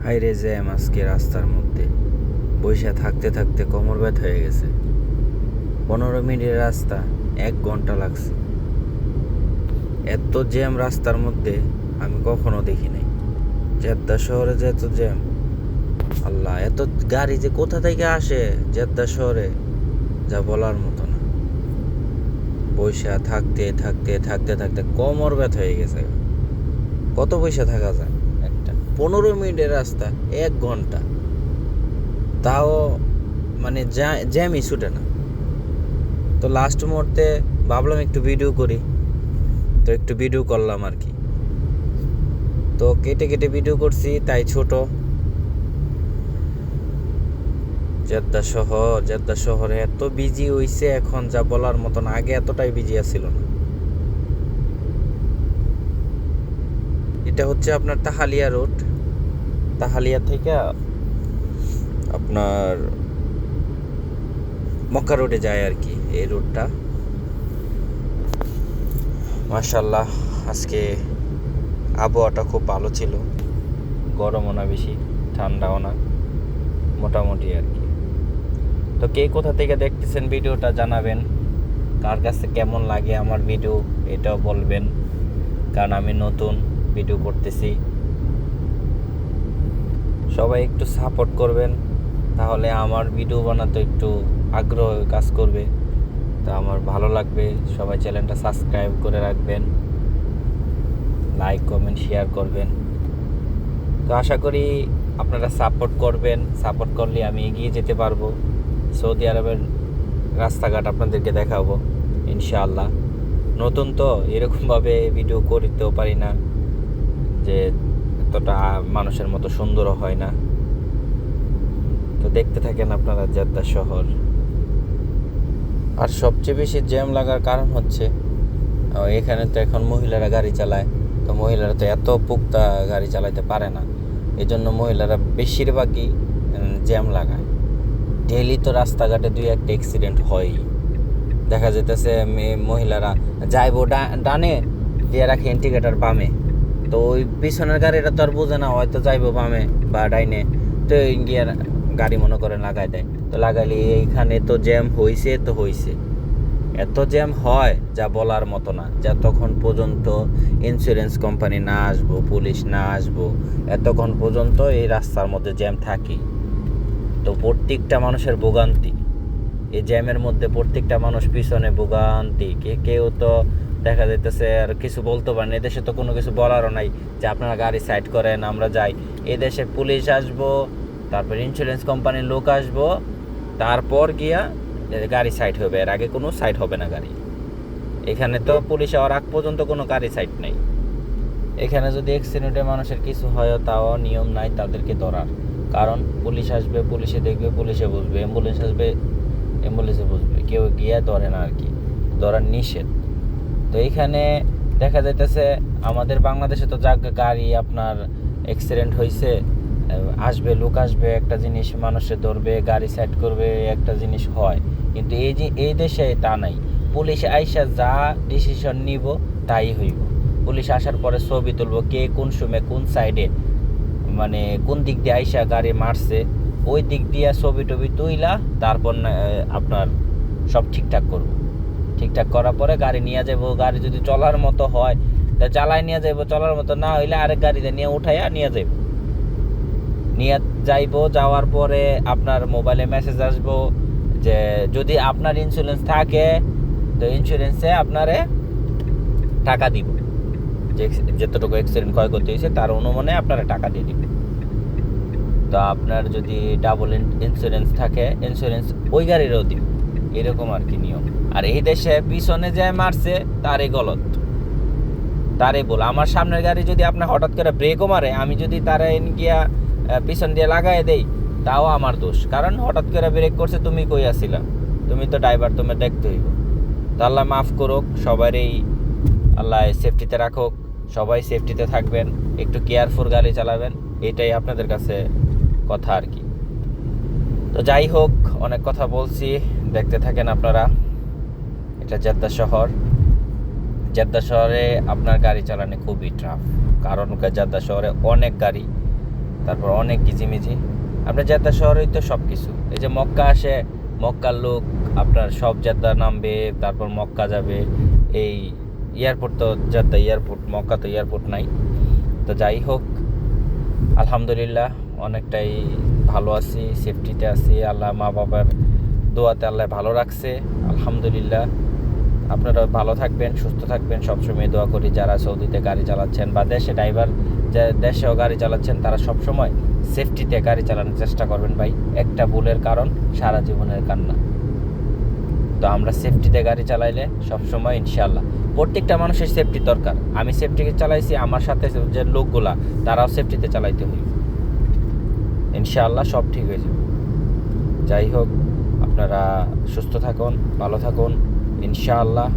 হাইরে জ্যাম আজকে রাস্তার মধ্যে বইসা থাকতে থাকতে কোমর ব্যথা হয়ে গেছে। 15 মিনিটের রাস্তা 1 ঘন্টা লাগছে। এত জ্যাম রাস্তার মধ্যে আমি কখনো দেখি নাই। জেদ্দা শহরে যে এত জ্যাম, আল্লাহ, এত গাড়ি যে কোথা থেকে আসে জেদ্দা শহরে যা বলার মতো না। বইসা থাকতে থাকতে থাকতে থাকতে কোমর ব্যথা হয়ে গেছে। কত বইসা থাকা যায়? 15 মিনিটের রাস্তা 1 ঘন্টা, তাও মানে জ্যামই ছুটে না। তো লাস্ট মুহূর্তে ভাবলাম একটু ভিডিও করি, তো একটু ভিডিও করলাম আর কি। তো কেটে কেটে ভিডিও করছি, তাই ছোট। জেদ্দা শহরে এত বিজি হইছে এখন যা বলার মতন, আগে এতটাই বিজি আছিল না। এটা হচ্ছে আপনার তাহালিয়া রোড। তাহালিয়া থেকে আপনার মক্কা রোডে যায় আর কি এই রোডটা। মাশাআল্লাহ, আজকে আবহাওয়াটা খুব ভালো ছিল, গরমও না বেশি, ঠান্ডাও না, মোটামুটি আর কি। তো কে কোথা থেকে দেখতেছেন ভিডিওটা জানাবেন, কার কাছে কেমন লাগে আমার ভিডিও এটাও বলবেন, কারণ আমি নতুন ভিডিও করতেছি। সবাই একটু সাপোর্ট করবেন, তাহলে আমার ভিডিও বানাতে একটু আগ্রহ কাজ করবে, তো আমার ভালো লাগবে। সবাই চ্যানেলটা সাবস্ক্রাইব করে রাখবেন, লাইক কমেন্ট শেয়ার করবেন। তো আশা করি আপনারা সাপোর্ট করবেন, সাপোর্ট করলে আমি এগিয়ে যেতে পারবো, সৌদি আরবের রাস্তাঘাট আপনাদেরকে দেখাবো ইনশাআল্লাহ। নতুন তো এরকমভাবে ভিডিও করতেও পারি না, যে এতটা মানুষের মতো সুন্দরও হয় না। তো দেখতে থাকেন আপনারা জেদ্দা শহর। আর সবচেয়ে বেশি জ্যাম লাগার কারণ হচ্ছে এখানে তো এখন মহিলারা গাড়ি চালায়, তো মহিলারা তো এত পুক্তা গাড়ি চালাইতে পারে না, এই জন্য মহিলারা বেশিরভাগই জ্যাম লাগায়। ডেইলি তো রাস্তাঘাটে 2-1 অ্যাক্সিডেন্ট হয়ই। দেখা যেতেছে মহিলারা যাইবো ডানে দিয়ে রাখে ইন্ডিকেটার বামে, তো ওই পিছনের গাড়িটা তো আর বোঝে না, হয়তো যাইবো বামে বা ডাইনে, তো ইন্ডিয়ার গাড়ি মনে করে লাগাই দেয়। তো লাগাইলে এইখানে তো জ্যাম হইছে তো হইছে, এত জ্যাম হয় যা বলার মতো না। যতক্ষণ পর্যন্ত ইন্স্যুরেন্স কোম্পানি না আসবো, পুলিশ না আসবো, এতক্ষণ পর্যন্ত এই রাস্তার মধ্যে জ্যাম থাকি। তো প্রত্যেকটা মানুষের ভোগান্তি এই জ্যামের মধ্যে, প্রত্যেকটা মানুষ পিছনে ভোগান্তি। কেউ তো দেখা যাইতেছে আর কিছু বলতে পারে না। এদেশে তো কোনো কিছু বলারও নাই যে আপনারা গাড়ি সাইড করেন আমরা যাই। এদেশে পুলিশ আসবো, তারপর ইন্স্যুরেন্স কোম্পানির লোক আসবো, তারপর গিয়া গাড়ি সাইড হবে, এর আগে কোনো সাইড হবে না গাড়ি। এখানে তো পুলিশ আওয়ার আগ পর্যন্ত কোনো গাড়ি সাইড নেই। এখানে যদি অ্যাক্সিডেন্টে মানুষের কিছু হয়, তাও নিয়ম নাই তাদেরকে ধরার, কারণ পুলিশ আসবে, পুলিশে দেখবে, পুলিশে বুঝবে, অ্যাম্বুলেন্স আসবে, অ্যাম্বুলেন্সে বুঝবে, কেউ গিয়ে ধরে না আর কি, ধরার নিষেধ। তো এইখানে দেখা যাইতেছে আমাদের বাংলাদেশে তো গাড়ি আপনার অ্যাক্সিডেন্ট হয়েছে, আসবে লোক, আসবে একটা জিনিস মানুষে ধরবে, গাড়ি সাইড করবে, একটা জিনিস হয়। কিন্তু এই দেশে তা নাই। পুলিশ আইসা যা ডিসিশন নিব তাই হইব। পুলিশ আসার পরে ছবি তুলব, কে কোন সময় কোন সাইডে মানে কোন দিক দিয়ে আইসা গাড়ি মারছে, ওই দিক দিয়ে ছবি টবি তুইলা তারপর আপনার সব ঠিকঠাক করব। ঠিকঠাক করার পরে গাড়ি নিয়ে যাবো। গাড়ি যদি চলার মতো হয় তা চালাই নিয়ে যাইব, চলার মতো না হইলে আরেক গাড়িতে নিয়ে উঠাইয়া নিয়ে যাইব। নিয়ে যাইব, যাওয়ার পরে আপনার মোবাইলে মেসেজ আসবো যে যদি আপনার ইন্স্যুরেন্স থাকে তো ইন্স্যুরেন্সে আপনারে টাকা দিব, যে যতটুকু অ্যাক্সিডেন্ট ক্ষয়ক্ষতি হয়েছে তার অনুমানে আপনারা টাকা দিয়ে দিবে। তো আপনার যদি ডাবল ইন্স্যুরেন্স থাকে, ইন্স্যুরেন্স ওই গাড়িরও দিব, এরকম আর কি নিয়ম। আর এই দেশে পিছনে যে মারছে তারই গলত, তারই বল। আমার সামনের গাড়ি যদি আপনার হঠাৎ করে ব্রেকও মারে, আমি যদি তারা গিয়া পিছন দিয়ে লাগাই দেই, তাও আমার দোষ, কারণ হঠাৎ করে ব্রেক করছে, তুমি কই আসিলা, তুমি তো ড্রাইভার, তুমি দেখতে হইব। তো আল্লাহ মাফ করুক, সবারই আল্লাহ সেফটিতে রাখুক, সবাই সেফটিতে থাকবেন, একটু কেয়ারফুল গাড়ি চালাবেন, এটাই আপনাদের কাছে কথা আর কি। তো যাই হোক, অনেক কথা বলছি, দেখতে থাকেন আপনারা। এটা জেদ্দা শহর। জেদ্দা শহরে আপনার গাড়ি চালানো খুবই টাফ, কারণ জেদ্দা শহরে অনেক গাড়ি, তারপর অনেক গিজিমিজি। আপনার জেদ্দা শহরেই তো সব কিছু, এই যে মক্কা আসে, মক্কার লোক আপনার সব জেদ্দা নামবে, তারপর মক্কা যাবে। এই এয়ারপোর্ট তো জেদ্দা এয়ারপোর্ট, মক্কা তো এয়ারপোর্ট নাই। তো যাই হোক, আলহামদুলিল্লাহ অনেকটাই ভালো আছি, সেফটিতে আছি। আল্লাহ মা বাবার দোয়াতে আল্লাহ ভালো রাখছে, আলহামদুলিল্লাহ। আপনারা ভালো থাকবেন, সুস্থ থাকবেন, সবসময় দোয়া করি। যারা সৌদিতে গাড়ি চালাচ্ছেন বা দেশে ড্রাইভার দেশেও গাড়ি চালাচ্ছেন, তারা সবসময় সেফটিতে গাড়ি চালানোর চেষ্টা করবেন ভাই। একটা ভুলের কারণ সারা জীবনের কান্না। তো আমরা সেফটিতে গাড়ি চালাইলে সবসময় ইনশাআল্লাহ, প্রত্যেকটা মানুষের সেফটি দরকার। আমি সেফটিতে চালাইছি, আমার সাথে যে লোকগুলা তারাও সেফটিতে চালাইতে হইব। ইনশাআল্লাহ সব ঠিক হয়ে যাবে। যাই হোক, আপনারা সুস্থ থাকুন, ভালো থাকুন, ইনশাআল্লাহ।